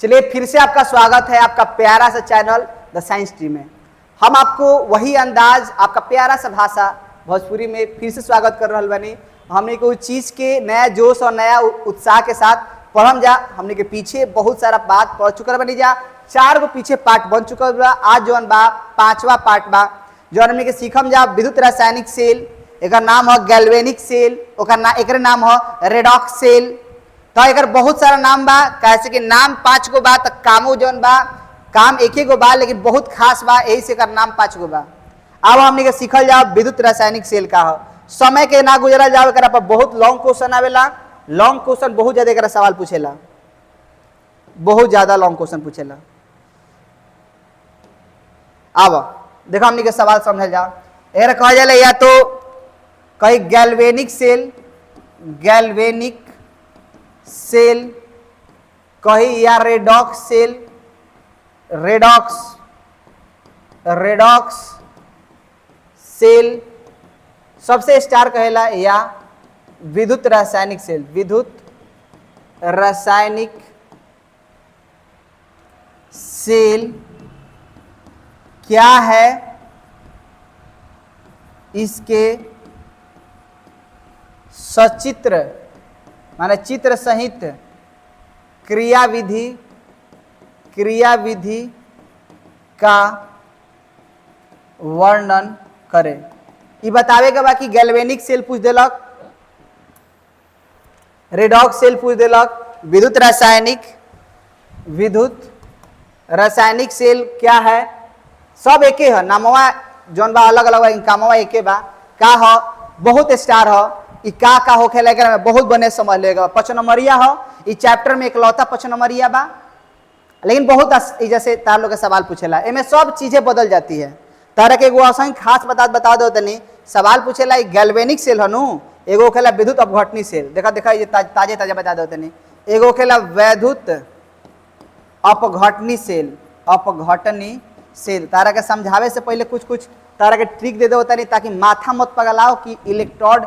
चलिए फिर से आपका स्वागत है आपका प्यारा सा चैनल द साइंस ट्री में। हम आपको वही अंदाज आपका प्यारा सा भाषा भोजपुरी में फिर से स्वागत कर रहा बनी। हमने को उस चीज़ के नया जोश और नया उत्साह के साथ पढ़म जा। हमने के पीछे बहुत सारा बात पढ़ चुकल बनी जा, 4 गो पीछे पार्ट बन चुकल बा। आज जौन बा 5वां पार्ट बा जौन हमने के सीखम जा विद्युत रासायनिक सेल। एक नाम है गैल्वेनिक सेल, एक नाम है रेडॉक्स सेल। तो एक बहुत सारा नाम बा, कैसे कि नाम 5 गो बा तो कामो जौन बा काम एक गो बा, लेकिन बहुत खास बा, यही से कर नाम 5 गो बा। अब हमने के सीखल जाओ विद्युत रासायनिक सेल का हो। समय के ना गुजरल जाओ एक पर बहुत लॉन्ग क्वेश्चन आवेला। लॉन्ग क्वेश्चन बहुत ज्यादा एक सवाल पूछेला, बहुत ज्यादा लॉन्ग क्वेश्चन पूछेला। अब देखो हमने के सवाल समझ जाओ। एक कहा जाला या तो कई गैल्वेनिक सेल, गैल्वेनिक सेल कही, या redox cell, redox redox cell सबसे स्टार कहेला, या विद्युत रासायनिक सेल, विद्युत रासायनिक सेल क्या है, इसके सचित्र माने चित्र सहित क्रियाविधि का वर्णन करे। ये बतावेगा बाकी गैल्वेनिक सेल पूछ देलक, रेडॉक्स सेल पूछ देलक, विद्युत रासायनिक सेल क्या है, सब एके है। नामवा जौन बा अलग अलग बा, कामवा एके बा। का हो बहुत स्टार हो, ई का होखेला एकरा में बहुत बने समझ लेगा। 5 नंबरिया हो, इस चैप्टर में इकलौता 5 नंबरिया बा, लेकिन बहुत जैसे तार लोग के सवाल पूछेला, इनमें सब चीजें बदल जाती है। तारा के एगो असंग खास बता दो तनी सवाल पूछेला गैल्वेनिक सेल हनु, एगो खेला विद्युत अपघटनी सेल। देखा ये ताजे बता दो तनी। एगो खेला विद्युत अपघटनी सेल। तारा के समझावे से पहले कुछ तारा के ट्रिक दे दो तनी, ताकि माथा मत पगलाओ कि इलेक्ट्रोड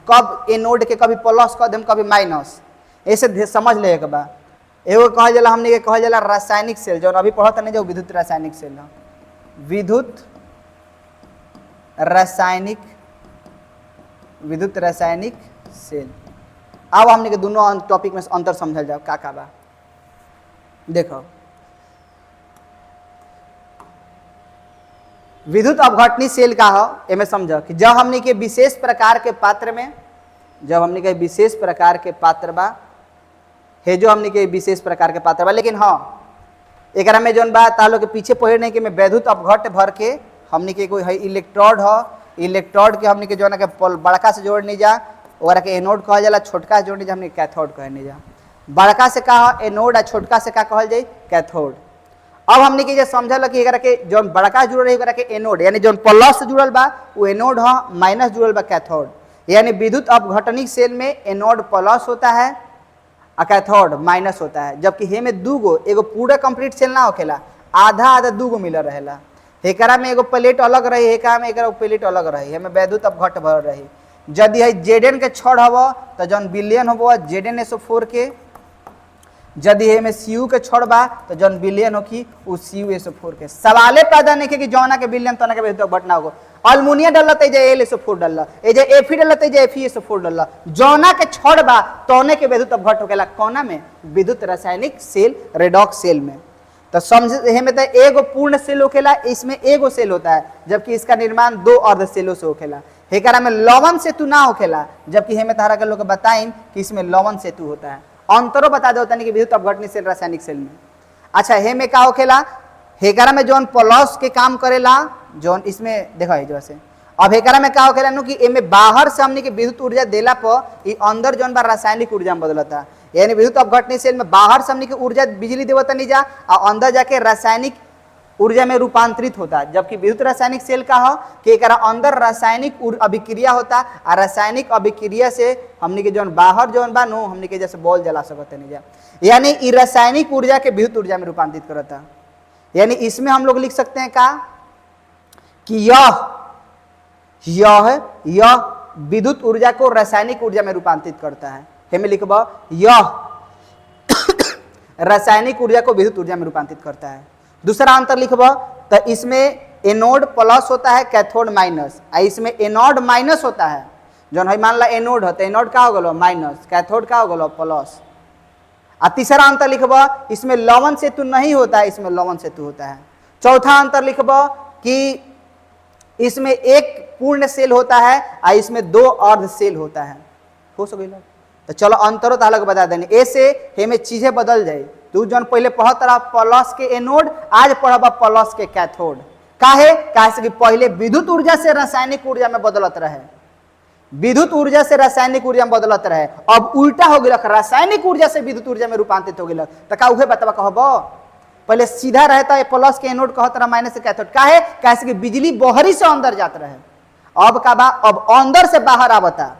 कब एनोड के कभी प्लस कर देम कभी माइनस, ऐसे समझ ले एक बा। एगो कहा जाला हमने के कहा जाला रासायनिक सेल, जो अभी पढ़त नहीं जो विद्युत रासायनिक सेल है, विद्युत रासायनिक सेल। अब हमने के दोनों टॉपिक में अंतर समझल जाओ का बा। देखो विद्युत अपघटनी सेल का हो, एमे समझो कि जब हमने के विशेष प्रकार के पात्र में, जब हमने के विशेष प्रकार के पात्र बा है, जो हमने के विशेष प्रकार के पात्र बा, लेकिन हाँ एक में जौन बा तालो के पीछे पढ़े नहीं कि मैं विद्युत अपघट भर के हमने के कोई है इलेक्ट्रोड हो, इलेक्ट्रोड के हमने के जौन के बड़का से जोड़ नहीं जा, और के एनोड कहा जाला, छोटका से जोड़ने जा हमने कैथोड कहे नहीं जा। बड़का से कहा एनोड, छोटका से का कहल जाए कैथोड। अब हमने के समझल कि एकरा के जौन बड़का जुड़ल है एकरा के एनोड, यानी जौन प्लस से जुड़ल बा वो एनोड हो, माइनस जुड़ल बा कैथोड। यानी विद्युत अपघटनिक सेल में एनोड प्लस होता है और कैथोड माइनस होता है। जबकि हे में 2 गो, एगो पूरा कंप्लीट सेल ना होखेला, आधा 2 गो मिलल रहेला। एकरा में एगो प्लेट अलग रही, एकरा में एकरा प्लेट अलग रही, हमें विद्युत अपघट भर रही। यदि है जेडन के छड़ हव तो जौन बिलियन हो जेडन के, यदि है में सीयू के छोड़ बा तो जौन बिलियन हो कि उ CuSO4 के। सवाले पैदा नहीं कि जौना के बिलियन तना के विद्युत अपघट ना हो। अल्मुनिया डलत है जे Al-SO4 डलला, ए जे Fe डलत है जे FeSO4 डलला, जौना के छोड़ बा तौने के विद्युत अपघट होखेला। कोना में? विद्युत रासायनिक सेल, रेडॉक्स सेल में। तो समझ में तो एगो पूर्ण सेल होखेला, इसमें एगो सेल होता है, जबकि इसका निर्माण 2 अर्ध सेलों से होखेला। एकरा में लवण सेतु ना होखेला, जबकि हेमे तारा के लोग बताइन कि इसमें लवण सेतु होता है। अंतरों बता दो तनी कि विद्युत अपघटनी सेल रासायनिक सेल में। अच्छा हे में का होखेला, हेकरा में जौन प्लस के काम करेला, जौन इसमें देखा है जैसे। अब हेकरा में का होखेला नु कि एमे बाहर से हमने के विद्युत ऊर्जा देला पर ई अंदर जौन बा रासायनिक ऊर्जा में बदलता। यानी विद्युत अपघटनी सेल में बाहर से हमने के ऊर्जा बिजली देवता नहीं जा, और अंदर जाके रासायनिक ऊर्जा में रूपांतरित होता है। जबकि विद्युत रासायनिक सेल का हो कि एकरा अंदर रासायनिक अभिक्रिया होता, और रासायनिक अभिक्रिया से हमने के जौन बाहर जौन बा नो हमने के जैसे बॉल जला सकते नहीं जा, यानी ई रासायनिक ऊर्जा के विद्युत ऊर्जा में रूपांतरित करता। यानी इसमें हम लोग लिख सकते हैं का कि यह विद्युत ऊर्जा को रासायनिक ऊर्जा में रूपांतरित करता है। हमें लिखबा यह रासायनिक ऊर्जा को विद्युत ऊर्जा में रूपांतरित करता है। दूसरा अंतर लिखब तो इसमें एनोड प्लस होता है, कैथोड माइनस, आ इसमें एनोड माइनस होता है। जो है मान ला एनोड है तो एनोड का हो गलो माइनस, कैथोड का हो गलो प्लस। आ तीसरा अंतर लिखब इसमें लवण सेतु नहीं होता है, इसमें लवण सेतु होता है। चौथा अंतर लिखब कि इसमें एक पूर्ण सेल होता है और इसमें 2 अर्ध सेल होता है। हो सके तो चलो अंतरों तो अलग बता देनी, ऐसे हमें चीजें बदल जाए। तू जौन पहले पढ़त रहा प्लस के एनोड, आज पढ़ब प्लस के कैथोड। काहे कि पहले विद्युत ऊर्जा से रासायनिक ऊर्जा में बदलत रहे, विद्युत ऊर्जा से रासायनिक ऊर्जा में बदलत रहे, अब उल्टा हो गया, रासायनिक ऊर्जा से विद्युत ऊर्जा में रूपांतरित हो गया। तो का उहे बतवा कहब, पहले सीधा रहता है प्लस के एनोड कहत रहा माइनस के कैथोड। काहे कि बिजली बहरी से अंदर जात रहे, अब का बा अब अंदर से बाहर आवता।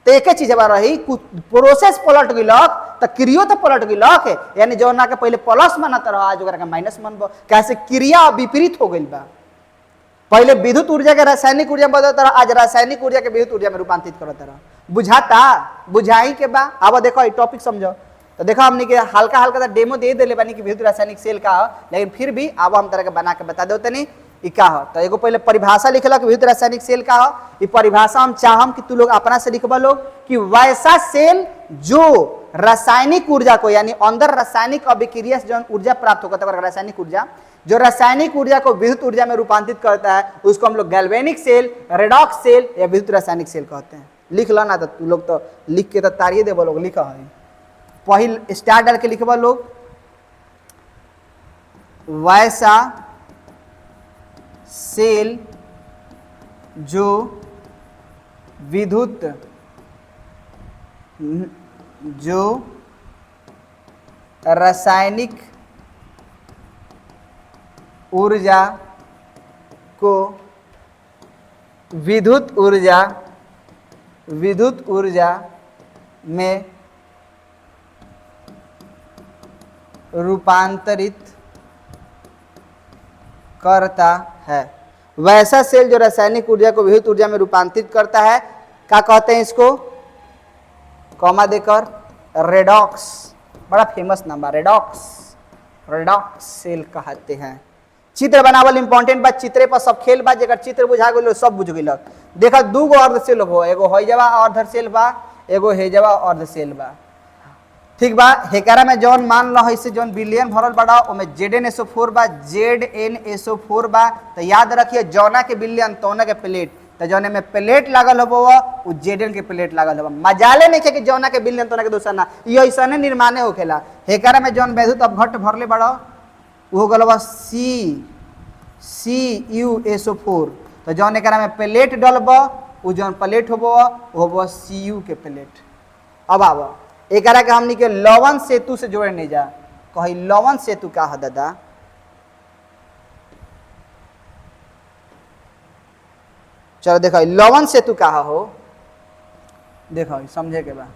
तो एक चीज बा रही, प्रोसेस पलट गिलक तो क्रिया तो पलट गिलक, यानी जो ना के पहले प्लस मानत रहा आज ओकरा के माइनस मानब। कैसे क्रिया विपरीत हो गई बा, पहले विद्युत ऊर्जा के रासायनिक ऊर्जा में बदलत रहा, आज रासायनिक ऊर्जा के विद्युत ऊर्जा में रूपांतरित करत रहा। बुझाता बुझाई के बा। अब देखो टॉपिक समझो तो देखो हमने के हल्का हल्का डेमो दे देले बानी कि विद्युत रासायनिक सेल का हो, लेकिन फिर भी अब हम तरह के बना के बता दो तनी ई का हो। तो एगो पहले परिभाषा लिखला कि विद्युत रासायनिक सेल का हो। ई परिभाषा हम चाहम कि तू लोग अपना से लिखबा लोग कि वैसा सेल जो रासायनिक ऊर्जा को, यानी अंदर रासायनिक अभिक्रिया से जो ऊर्जा प्राप्त होता है, रासायनिक ऊर्जा जो रासायनिक ऊर्जा को विद्युत ऊर्जा में रूपांतरित करता है, उसको हम लोग गैल्वेनिक सेल, रेडॉक्स सेल या विद्युत रासायनिक सेल कहते हैं। लिख लो ना, तो तू लोग तो लिख के तो तारिये देबो लोग, लिखा है पहले स्टार डाल के लिखबा लोग, वैसा सेल जो विद्युत रासायनिक ऊर्जा को विद्युत ऊर्जा में रूपांतरित करता है। वैसा सेल जो रासायनिक ऊर्जा को विद्युत ऊर्जा में रूपांतरित करता है, क्या कहते हैं इसको, कॉमा देकर रेडॉक्स, बड़ा फेमस नाम है रेडॉक्स सेल कहते हैं। चित्र बनावल इंपॉर्टेंट बा, चित्रे पर सब खेल बा, जेकर चित्र बुझा गेलो सब बुझ गेलक। देखा दूगो अर्ध सेल हो, एगो होइजवा अर्ध सेल बा, एगो हेजवा अर्ध सेल बा। ठीक बा, हेकरा में जौन मान लो इससे जौन बिलियन भरल बड़ा ओमे ZnSO4 बा, ZnSO4 बा। तो याद रखिए जौना के बिलियन तौना के प्लेट, तो जौने में प्लेट लागल हो वो Zn के प्लेट लागल हो। मजाले नहीं खे कि जौना के बिलियन तौना के दूसरा ना, ये ऐसने निर्माणे होखेला। हेकरा में जौन विद्युत अपघट्ट भरले बड़ा वो गलवा CuSO4। तो जौन एकरा में प्लेट डलब वो जौन प्लेट होबो वो Cu के प्लेट। अब आव एकरा के हमनी के लवण सेतु से जोड़े नहीं जा, कही लवण सेतु का है दादा, चलो देखो लवण सेतु का हो, देखो समझे के बा।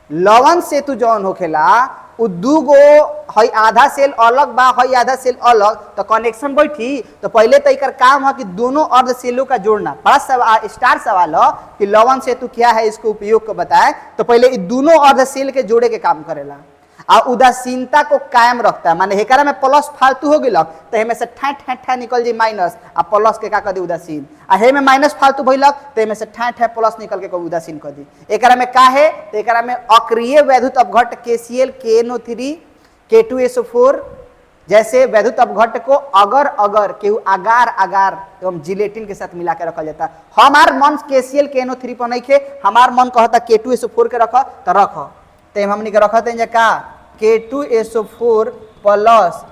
लवण सेतु जौन होखेला उ दूगो हई आधा सेल अलग बा, हई आधा सेल अलग, तो कनेक्शन बैठी। तो पहले तो एकर काम है कि दोनों अर्ध सेलों का जोड़ना। बड़ा स्टार सवाल है कि लवण सेतु क्या है, इसको उपयोग को बताए। तो पहले ये दोनों अर्ध सेल के जोड़े के काम करेला और उदासीनता को कायम रखता है। माने हेकरा में प्लस फालतू हो गलक तो हेमे से ठा ठा ठा निकल जी माइनस, आ प्लस के का कर दी उदासीन, आ हे में माइनस फालतू भइलक तो हेमे से ठा ठा प्लस निकल के को उदासीन कर दी। एकरा में का है, तो एकरा में अक्रिय वैद्युत अपघट्ट KCl KNO3 K2SO4 जैसे वैद्युत अपघट्ट को अगर केहू अगार एवं जिलेटिन के साथ मिला के रखा जाता है। हमार मन KCl KNO3 पर नहीं खे, हमार मन कहता K2SO4 के रख तो रख, तो हमनी के रखते हैं का K2SO4 प्लस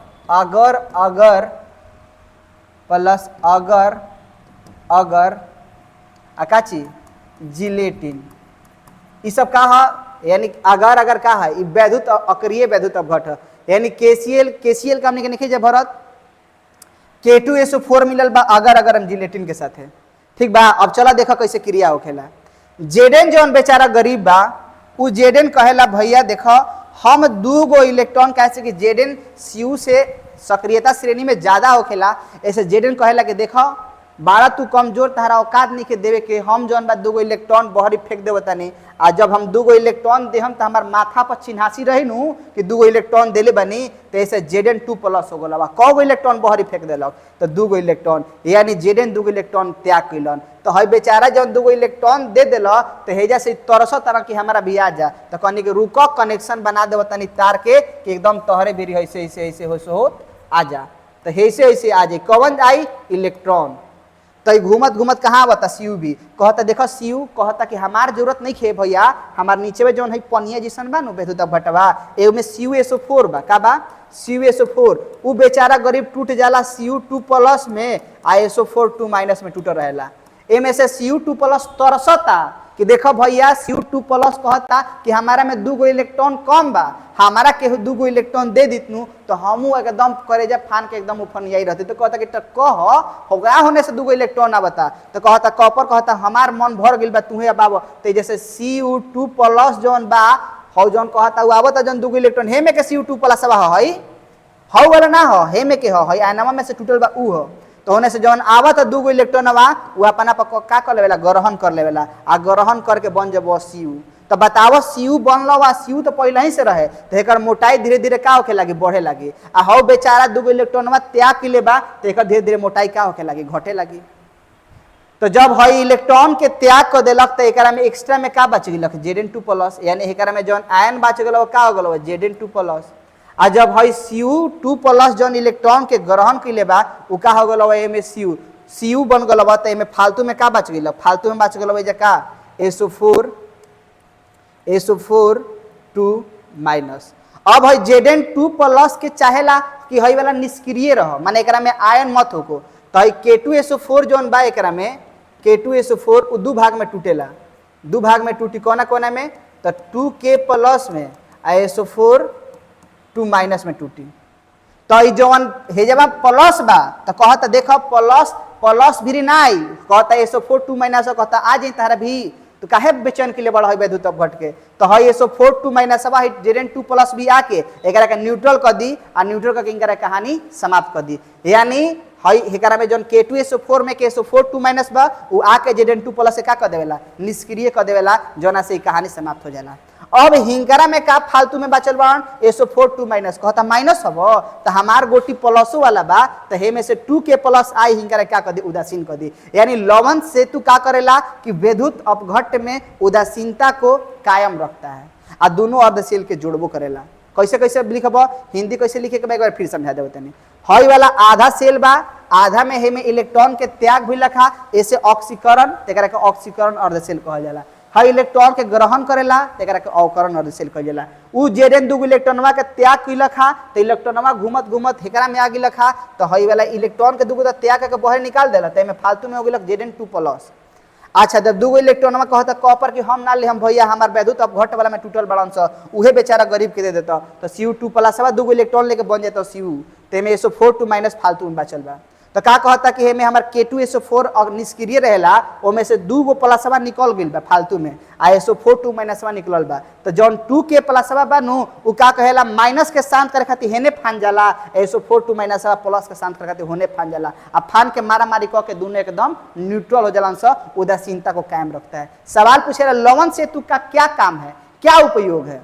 अगर अकाची जिलेटिन। ये सब का है, यानी अगर का है, वैद्युत अक्रिय वैद्युत अपघट्ट है। यानी KCl का हमने के नहीं भरत, K2SO4 मिलल बा अगर हम जिलेटिन के साथ है। ठीक बा, अब चला देखा कैसे क्रिया होखेला। Zn जौन बेचारा गरीब बा उ Zn कहेला भैया देखो हम दूगो इलेक्ट्रॉन कैसे कि Zn Cu से सक्रियता श्रेणी में ज्यादा होखेला, ऐसे Zn कहेला कि देखो बारह तू कमजोर, तहरा औकात नहीं के देवे के, हम जौन बा दूगो इलेक्ट्रॉन बहरी फेंक देव तनी, आ जब हम दूगो इलेक्ट्रॉन देहम तो हमार माथा पर चिन्हासी रही नू कि दूगो इलेक्ट्रॉन देले बनी, तो ऐसे Zn2+ हो गल। कगो इलेक्ट्रॉन बहरी फेंक दिलक, तो दूगो इलेक्ट्रॉन, यानी Zn दूगो इलेक्ट्रॉन त्याग कैलन। तो है बेचारा जब दूगो इलेक्ट्रॉन दे दिल तो हेजा से तरस तरह की हमारा भी आ जा, तो कहनी कि रुक कनेक्शन बना देव तनी तार के कि एकदम तोहरे भी ऐसे ऐसे ऐसे हो आ जा, तो ऐसे ऐसे आ जाए। कौन आई? इलेक्ट्रॉन। तो घूमत घूमत कहाँ आवता? सीयू भी कहता, देखो सीयू कहता कि हमार जरूरत नहीं खे भैया, हमार नीचे में जौन है पनिया जैसन बा नु बेधुता भटवा, एगो में CuSO4 बा, का बा? CuSO4। उ बेचारा गरीब टूट जाला Cu2+ में, आ SO4 2- में टूट रहेला। एमे से Cu2+ तरसता कि देखो भैया Cu2+ कहता कि हमारा में दूगो इलेक्ट्रॉन कम बा, हमारा के दूगो इलेक्ट्रॉन दे दितनु तो हमू एकदम करेजा फान के एकदम उफनियाई रहते। तो कहता कि कह होगा होने से दूगो इलेक्ट्रॉन आ बता, तो कहता कॉपर कहता हमार मन भर गइल बा तुहे अब। तो जैसे Cu2+ जौन बा हौ जौन कहता उ आवता जौन दूगो इलेक्ट्रॉन, हे में के Cu2+ है हौ वाला ना हो, हे में के हो है आयनामा में से टूटल बा उ हो। तो होने से जौन आवत दूगो इलेक्ट्रॉन वा उ अपना पर का कर लेवेला? ग्रहण कर लेवेला, आ ग्रहण करके बन जब Cu। तो बताओ Cu बनल बा, Cu तो पहले ही से रहे, तो एकर मोटाई धीरे धीरे का होखे लगी? बढ़े लगी। आ हौ बेचारा दूगो इलेक्ट्रॉन त्याग के ले बा, तो एकर धीरे धीरे मोटाई का होखे लगी? घटे लगी। तो जब है इलेक्ट्रॉन के त्याग कर दिलक तो एकरा में एक्स्ट्रा में का बच गइलक? Zn2+, यानी एकरा में जौन आयन बच गल का हो गल? Zn2+। आ जब है Cu2+ जौन इलेक्ट्रॉन के ग्रहण कैले बा उ का हो गल? एमे Cu बन गल बा, तो एमे फालतू में का बच गइल? फालतू में बच गल का? SO4 2-। अब है Zn2+ के चाहेला कि है वाला निष्क्रिय रह, माने एकरा में आयन मत होको। तो है K2SO4 जौन बा एकरा में K2SO4 उ दू भाग में टूटेला, दू भाग में टूटी कोना कोना में? तो 2K+ में, आ SO4 2- में टूटी। तो ई जवन हेजवा प्लस बा तो कहता देखो प्लस भी ना आई, कहता SO4 2- कहता आ जाई तारा भी, तो काहे बेचैन के लिए बड़ा है विद्युत अपघट के? तो है SO4 2- Zn2+ भी आके एकरा के न्यूट्रल कर दी, आ न्यूट्रल करके इनकरा कहानी समाप्त कर दी। यानी है एकरा में जौन K2SO4 में SO4 2- बा उ आके Zn2+ से का कर देवेला? निष्क्रिय कर देवेला, जौना से कहानी समाप्त हो जाला। अब हिंकरा में का फालतू में बचल बा? SO4 2- कहता माइनस हबो, तो हमार गोटी प्लसो वाला बा, तो हे में से 2K+ आई हिंकरा क्या कर दी? उदासीन कर दी। यानी लवण सेतु का करेला कि विद्युत अपघट में उदासीनता को कायम रखता है, आ दोनों अर्धशील के जोड़बो करेला। कैसे कैसे लिखब? हिंदी कैसे लिखे के एक बार फिर समझा देव तनी। हई वाला आधा सेल बा, आधा में हे में इलेक्ट्रॉन के त्याग भी लिखा, ऐसे ऑक्सीकरण, एकरा के ऑक्सीकरण अर्धसेल कहल जाला। हई इलेक्ट्रॉन के ग्रहण करेला, एकरा के अवकरण अर्धसेल कहल जाला। उ Zn दूगो इलेक्ट्रॉनवा के त्याग कइला खा, तो इलेक्ट्रॉनवा घूमत घूमत हेकरा में आ गिला खा, तो हई वाला इलेक्ट्रॉन के दूगो तो त्याग करके बाहर निकाल देला, तो एमे फालतू में हो गेलक Zn2+। अच्छा जब दूगो इलेक्ट्रॉनवा कहता कॉपर कि हम ना ले, हम भैया हमार विद्युत अपघट वाला में टूटल बड़न स, उहे बेचारा गरीब के दे देता, तो Cu2+ दूगो इलेक्ट्रॉन लेके बन जाता Cu, तो एमे SO4 2- फालतू में बचल बा। तो का कहता कि हेमे हमार K2SO4 निष्क्रिय रहेला, ओमे से दूगो प्लसवा निकल गइल बा फालतू में, आ SO4 2- निकलल बा। तो जौन 2K+ बा नु उ का कहेला? माइनस के शांत करे खातिर हेने फान जाला, SO4 2- प्लस के शांत करे खातिर होने फान जाला, आ फान के मारा मारी क के दोनों एकदम न्यूट्रल हो जालन स, उदासीनता को कायम रखता है। सवाल पूछेला लवण सेतु का क्या काम है, क्या उपयोग है?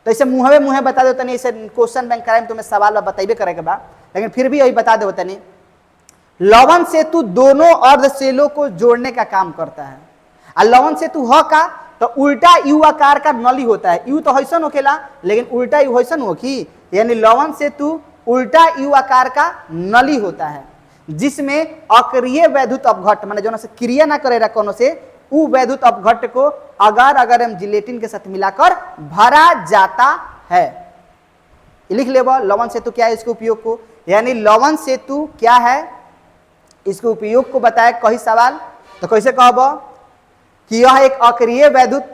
तो ऐसे मुँहे बता दो तनी, ऐसे क्वेश्चन बैंक कराए तुम्हें सवाल बताइबे करे के बा, लेकिन फिर भी यही बता दो तनी। लवण सेतु दोनों अर्धसेलों को जोड़ने का काम करता है। और लवण सेतु ह का तो उल्टा यू आकार का नली होता है, यू तो हैसन होखेला लेकिन उल्टा यू हैसन हो कि, यानी लवण सेतु उल्टा यू आकार का नली होता है, जिसमें अक्रिय वैद्युत अपघट माने जो से क्रिया ना करेगा कोनो से, उ वैद्युत अपघट को अगर हम जिलेटिन के साथ मिलाकर भरा जाता है। लिख ले लवण सेतु क्या है, इसके उपयोग को, यानी लवण सेतु क्या है इसके उपयोग को बताया कई सवाल। तो कैसे कहब कि यह एक अक्रिय वैद्युत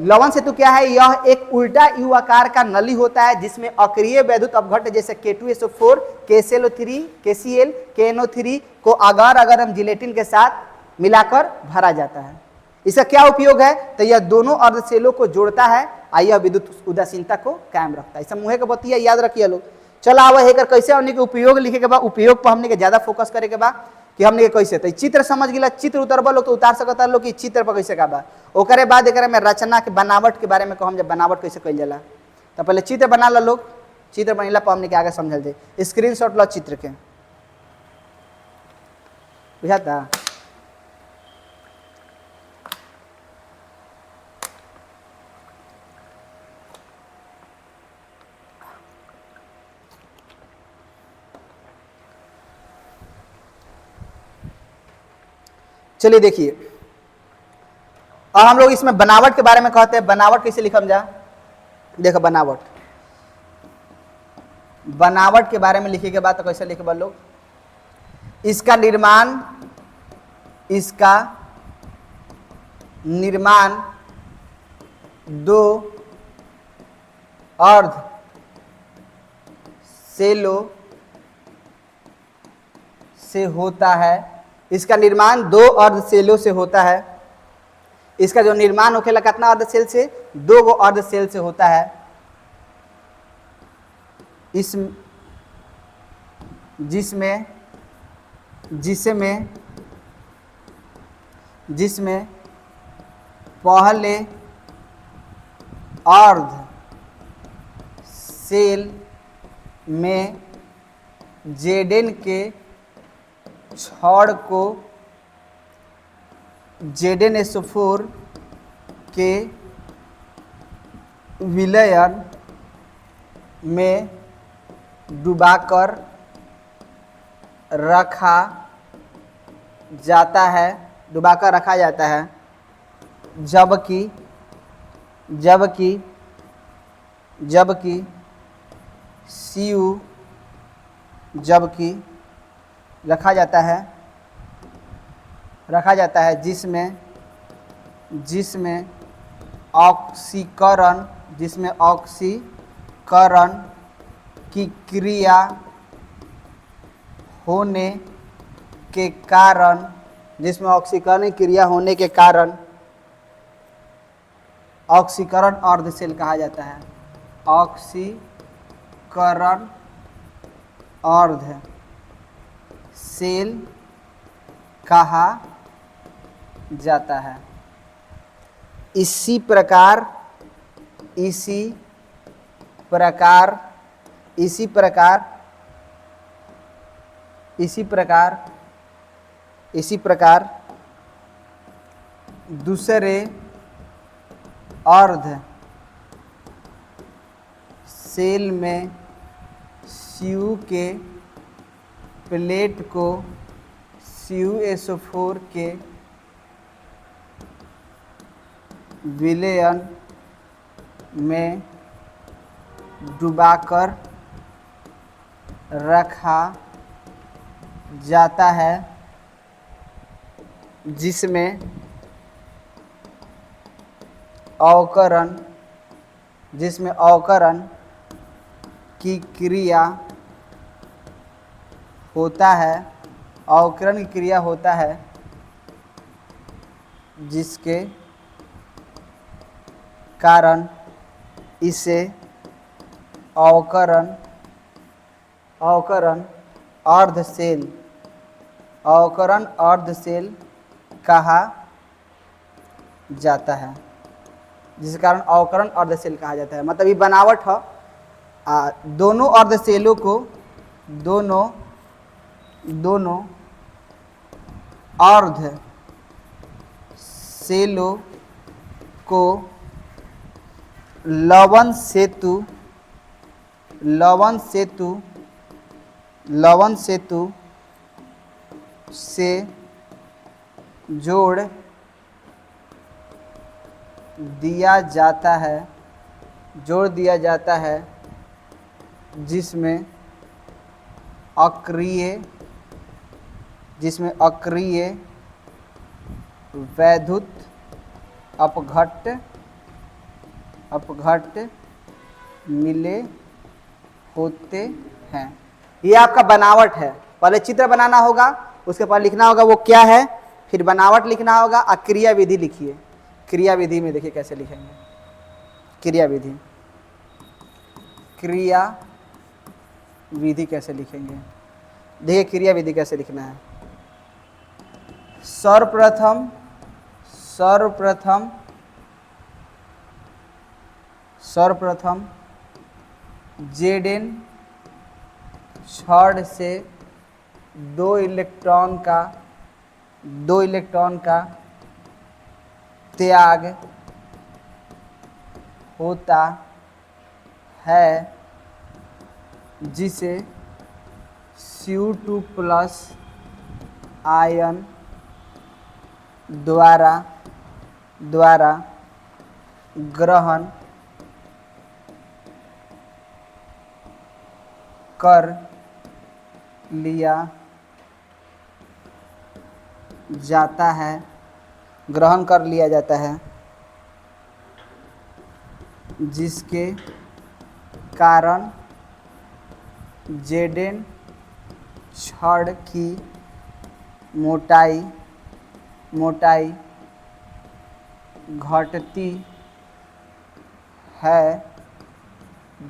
लवण सेतु क्या है? यह एक उल्टा यू आकार का नली होता है जिसमें अक्रिय वैद्युत अपघट जैसे K2SO4 KClO3 KCl KNO3 को अगर हम जिलेटिन के साथ मिलाकर भरा जाता है। इसका क्या उपयोग है? तो यह दोनों अर्धसेलों को जोड़ता है, यह विद्युत उदासीनता को कायम रखता है। इस मुँह के बतिया याद रखिए लोग। चलो आवा हेकर कैसे हमने के उपयोग लिखे के बाद, उपयोग पर हमने के ज्यादा फोकस करे के बाद कि हमने कैसे तो चित्र समझ गया, चित्र उतरबा लोग तो उतार सकता लोग कि चित्र पर कैसे का बा। ओकरे बाद एक में रचना के बनावट के बारे में कहम, जब बनावट कैसे कल जाला तो पहले चित्र बना ला लोग, चित्र बनेला पर हमने के आगे समझल जाए। स्क्रीनशॉट लो चित्र के, बुझाता। चलिए देखिए, अब हम लोग इसमें बनावट के बारे में कहते हैं। बनावट कैसे लिखम जा, देखो बनावट, बनावट के बारे में लिखे के बाद तो कैसे लिखे लोग, इसका निर्माण, इसका निर्माण दो अर्ध सेलो से होता है। इसका निर्माण दो अर्ध सेलों से होता है। इसका जो निर्माण होखेला कितना अर्ध सेल से, 2 गो अर्ध सेल से होता है। इस जिसमें पहले अर्ध सेल में जेडेन के छड़ को ZnSO4 के विलयन में डुबाकर रखा जाता है, जबकि CU रखा जाता है जिसमें ऑक्सीकरण की क्रिया होने के कारण ऑक्सीकरण अर्ध सेल कहा जाता है। ऑक्सीकरण अर्ध सेल कहा जाता है। इसी प्रकार दूसरे अर्ध सेल में CU के प्लेट को CuSO4 के विलयन में डुबाकर रखा जाता है, जिसमें अवकरण की क्रिया होता है, जिसके कारण इसे अवकरण अर्ध सेल कहा जाता है। जिस कारण अवकरण अर्ध सेल कहा जाता है। मतलब ये बनावट है, दोनों अर्ध सेलों को दोनों अर्ध सेलों को लवण सेतु से जोड़ दिया जाता है, जिसमें अक्रिय वैद्युत अपघट्ट मिले होते हैं। ये आपका बनावट है। पहले चित्र बनाना होगा, उसके बाद लिखना होगा वो क्या है, फिर बनावट लिखना होगा और क्रिया विधि लिखिए। क्रिया विधि में देखिए कैसे लिखेंगे। क्रिया विधि कैसे लिखेंगे, देखिए क्रिया विधि कैसे लिखना है। सर्वप्रथम Zn छड़ से दो इलेक्ट्रॉन का त्याग होता है, जिसे Cu2 प्लस आयन द्वारा ग्रहण कर लिया जाता है, जिसके कारण Zn छड़ की मोटाई घटती है,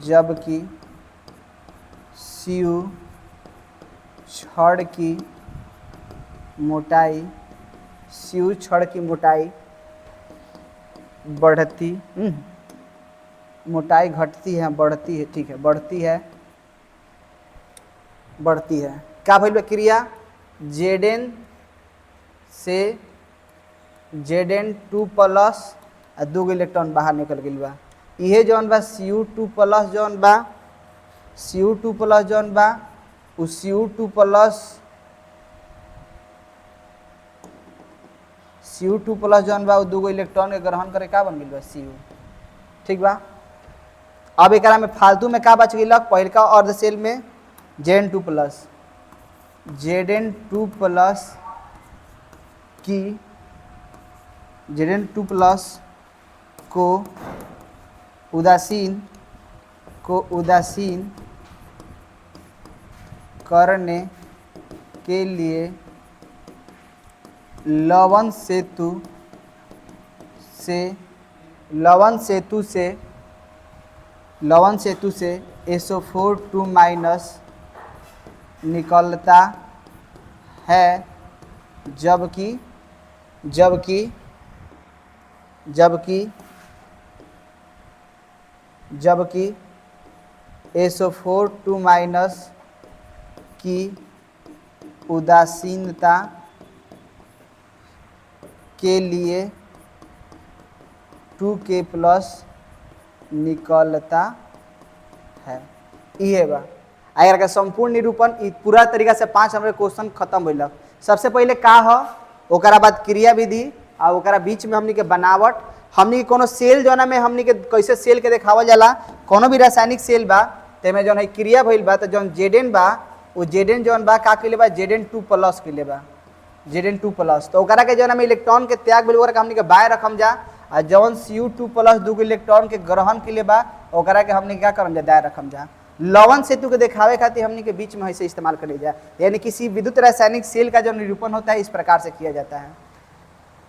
जबकि Cu छड़ की मोटाई बढ़ती है। क्या भइल बा क्रिया? Zn से Zn2 प्लस आ 2 इलेक्ट्रॉन बाहर निकल गई बा। इहे जौन बा Cu2 प्लस जौन बा उ Cu2 प्लस जौन बा उ 2 इलेक्ट्रॉन के ग्रहण करे का बन गई बा Cu। ठीक बा। अब एकरा में फालतू में का बच गई? पहिलका अर्धशेल में Zn2 प्लस को उदासीन करने के लिए लवण सेतु से SO4 माइनस निकलता है, जबकि SO4 माइनस की उदासीनता के लिए 2K प्लस निकलता है। ये बा अगर का संपूर्ण निरूपण पूरा तरीका से 5 हमारे क्वेश्चन खत्म भइल। सबसे पहले का हो, ओकरा बाद क्रिया विधि और ओकरा बीच में हमनी के बनावट, हमनी के कोनो सेल जौना में हमनी के कैसे सेल के देखावल जाला, कोनो भी रासायनिक सेल बा तेमे जौन है क्रिया भइल बा, तो जौन Zn बा वो Zn जौन बा का के लिए बा Zn2 प्लस के लिए बा Zn2 प्लस। तो ओकरा के जौन में इलेक्ट्रॉन के त्याग भइल ओकरा के हमनी के बाहर रखम जा, और जौन Cu2 प्लस 2 इलेक्ट्रॉन के ग्रहण के लिए बा ओकरा के हमनी क्या करम जा, दायर रखम जा। लवण सेतु के दिखावे खातिर हमनी के बीच में ऐसे इस्तेमाल कर लिया, यानी किसी विद्युत रासायनिक सेल का जो निरूपण होता है इस प्रकार से किया जाता है।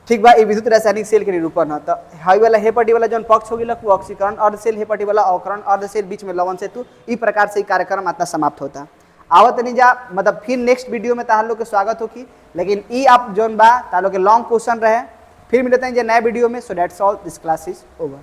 ठीक बा। ये विद्युत रासायनिक सेल के निरूपण है। तो हाई वाला हेपटी वाला जो पक्ष हो गया वो ऑक्सीकरण अर्धसेल, हेपटी वाला अवकरण अर्धसेल, बीच में लवण सेतु, इस प्रकार से कार्यक्रम अपना समाप्त होता। आवत नहीं जा मतलब फिर नेक्स्ट वीडियो में तार लोग के स्वागत होगी, लेकिन ई आप जोन बा तार लोग के लॉन्ग क्वेश्चन रहे। फिर मिलते हैं नए वीडियो में। So that's all, this class is over.